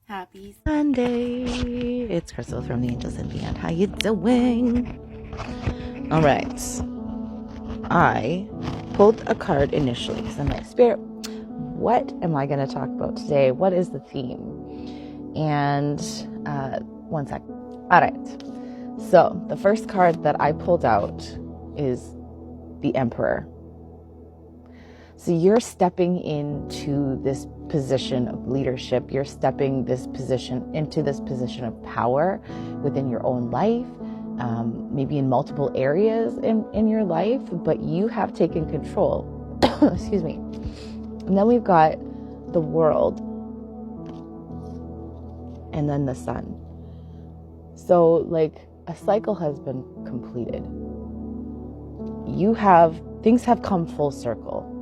Happy Sunday. It's Crystal from the Angels and Beyond. How you doing? All right. I pulled a card initially because I'm like, Spirit, what am I going to talk about today? What is the theme? And one sec. All right. So the first card that I pulled out is the Emperor. So you're stepping into this position of leadership. You're stepping into this position of power within your own life, maybe in multiple areas in your life, but you have taken control. Excuse me. And then we've got the World and then the Sun. So like a cycle has been completed. Things have come full circle.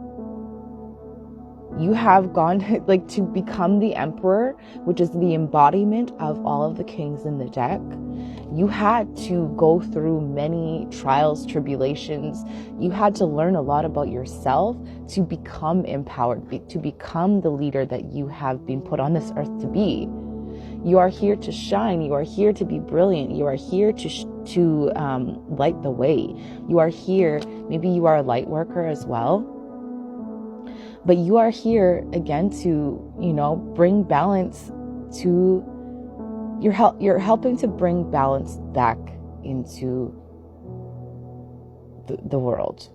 You have gone to become the Emperor, which is the embodiment of all of the kings in the deck. You had to go through many trials, tribulations. You had to learn a lot about yourself to become empowered, to become the leader that you have been put on this earth to be. You are here to shine. You are here to be brilliant. You are here to light the way. You are here. Maybe you are a light worker as well. But you are here again to, bring balance to, you're helping to bring balance back into the world.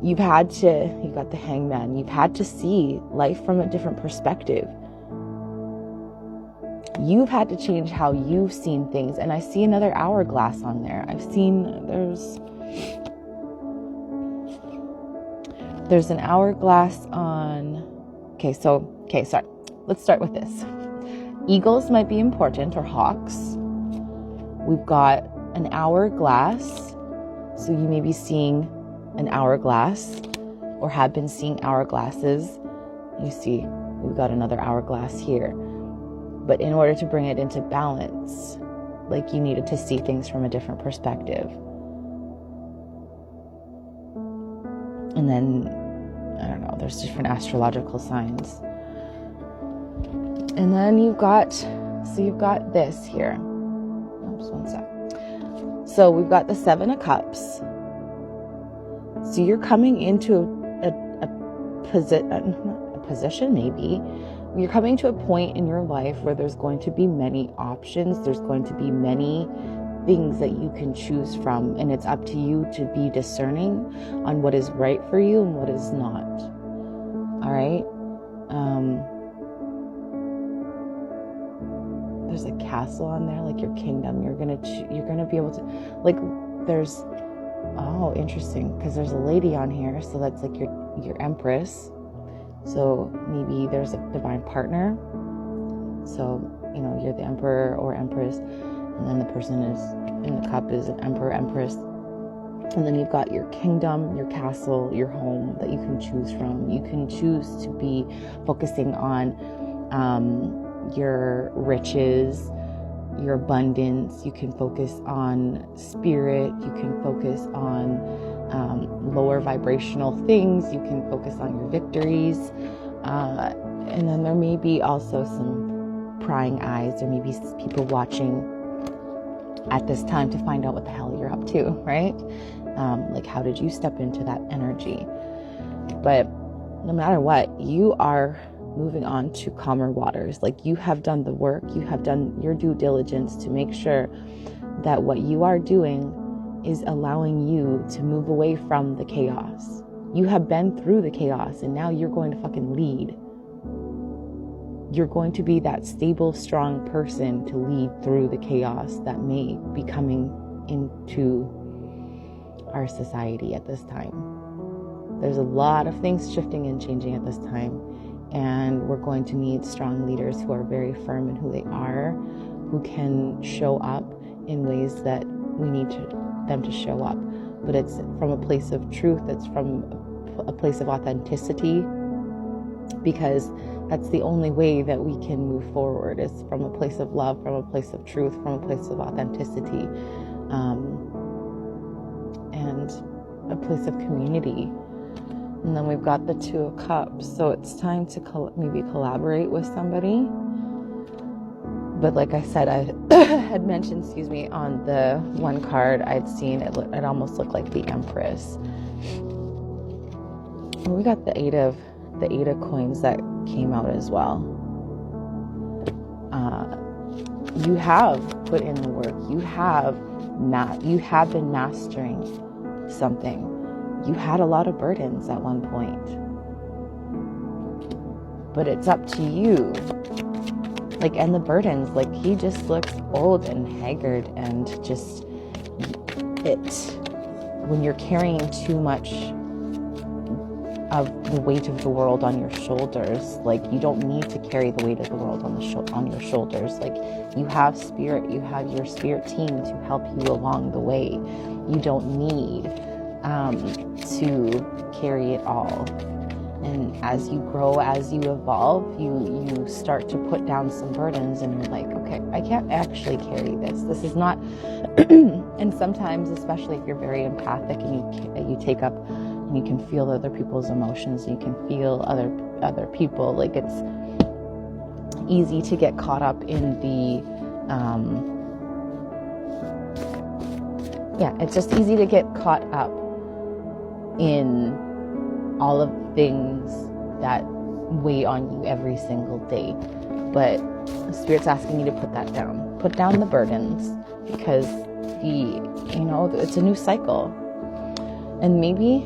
You've got the Hangman. You've had to see life from a different perspective. You've had to change how you've seen things. And I see another hourglass on there. There's an hourglass on... sorry. Let's start with this. Eagles might be important, or hawks. We've got an hourglass. So you may be seeing an hourglass, or have been seeing hourglasses. You see, we've got another hourglass here. But in order to bring it into balance, you needed to see things from a different perspective. And then, I don't know, there's different astrological signs. And then you've got this here. Oops, one sec. So we've got the Seven of Cups. So you're coming into a position, maybe. You're coming to a point in your life where there's going to be many options. There's going to be many things that you can choose from, and it's up to you to be discerning on what is right for you and what is not. All right. There's a castle on there, like your kingdom. You're gonna be able to, there's, oh, interesting, because there's a lady on here, so that's like your Empress. So maybe there's a divine partner. So you're the Emperor or Empress. And then the person is in the cup is an Emperor, Empress. And then you've got your kingdom, your castle, your home that you can choose from. You can choose to be focusing on your riches, your abundance. You can focus on spirit. You can focus on lower vibrational things. You can focus on your victories. And then there may be also some prying eyes. There may be people watching at this time to find out what the hell you're up to, right? How did you step into that energy? But no matter what, you are moving on to calmer waters. You have done the work. You have done your due diligence to make sure that what you are doing is allowing you to move away from the chaos. You have been through the chaos, and now you're going to fucking lead. You're going to be that stable, strong person to lead through the chaos that may be coming into our society at this time. There's a lot of things shifting and changing at this time, and we're going to need strong leaders who are very firm in who they are, who can show up in ways that we need them to show up. But it's from a place of truth. It's from a place of authenticity, because that's the only way that we can move forward, is from a place of love, from a place of truth, from a place of authenticity, and a place of community. And then we've got the Two of Cups. So it's time to maybe collaborate with somebody. But like I said, I had mentioned, on the one card I'd seen, it almost looked like the Empress. And we got the eight of coins that came out as well. You have put in the work. You have been mastering something. You had a lot of burdens at one point. But it's up to you. And the burdens, he just looks old and haggard, and just when you're carrying too much of the weight of the world on your shoulders, you don't need to carry the weight of the world on your shoulders. You have spirit, you have your spirit team to help you along the way. You don't need to carry it all. And as you grow, as you evolve, you start to put down some burdens, and you're like, okay, I can't actually carry this. This is not. And sometimes, especially if you're very empathic and you take up, and you can feel other people's emotions, and you can feel other people. It's easy to get caught up in the. It's just easy to get caught up in all of the things that weigh on you every single day. But Spirit's asking you to put that down. Put down the burdens, because it's a new cycle. And maybe,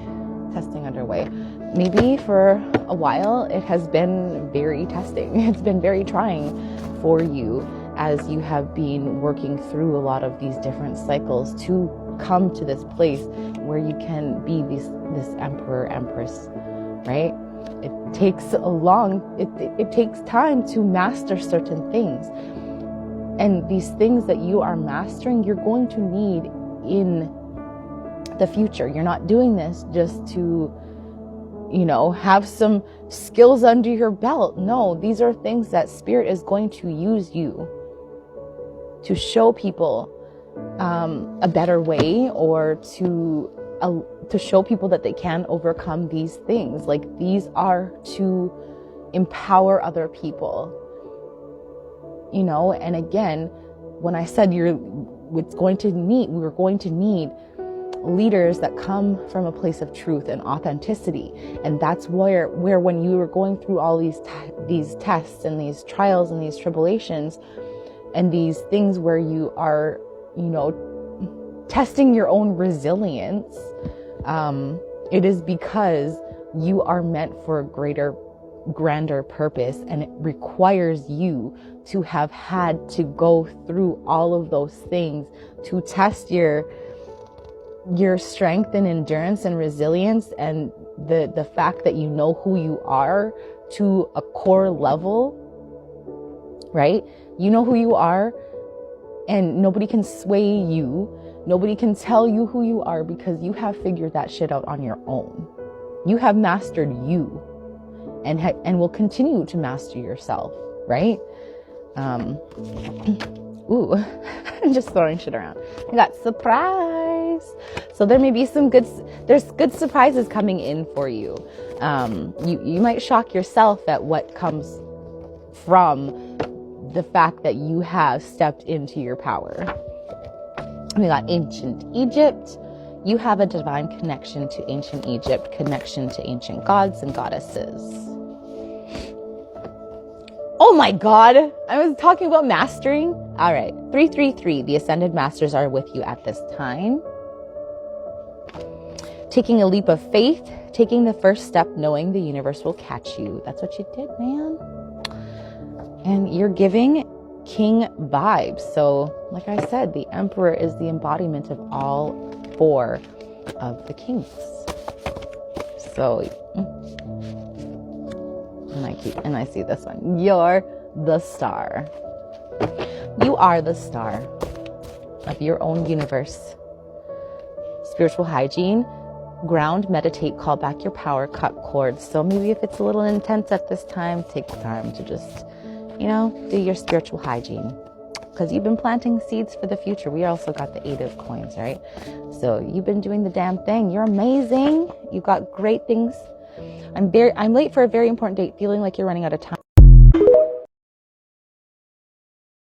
testing underway, maybe for a while it has been very testing. It's been very trying for you as you have been working through a lot of these different cycles to come to this place where you can be this emperor, empress, right? It takes it takes time to master certain things. And these things that you are mastering, you're going to need in the future. You're not doing this just to, have some skills under your belt. No, these are things that Spirit is going to use you to show people a better way, or to show people that they can overcome these things. These are to empower other people. And again, when I said we're going to need leaders that come from a place of truth and authenticity. And that's where when you were going through all these tests and these trials and these tribulations and these things where you are, testing your own resilience, it is because you are meant for a grander purpose, and it requires you to have had to go through all of those things to test your strength and endurance and resilience, and the fact that you know who you are to a core level, right? You know who you are, and nobody can sway you. Nobody can tell you who you are, because you have figured that shit out on your own. You have mastered you, and will continue to master yourself, right? Ooh, I'm just throwing shit around. I got surprise. So there may be there's good surprises coming in for you. You might shock yourself at what comes from the fact that you have stepped into your power. We got ancient Egypt. You have a divine connection to ancient Egypt, connection to ancient gods and goddesses. Oh my God, I was talking about mastering. All right, 333, the Ascended Masters are with you at this time. Taking a leap of faith, taking the first step, knowing the universe will catch you. That's what you did, man. And you're giving king vibes. So, like I said, the Emperor is the embodiment of all four of the kings. So, and I see this one. You're the star. You are the star of your own universe. Spiritual hygiene. Ground, meditate, call back your power, cut cords. So maybe if it's a little intense at this time, take the time to just, do your spiritual hygiene. Because you've been planting seeds for the future. We also got the 8 of coins, right? So you've been doing the damn thing. You're amazing. You got great things I'm late for a very important date, feeling like you're running out of time.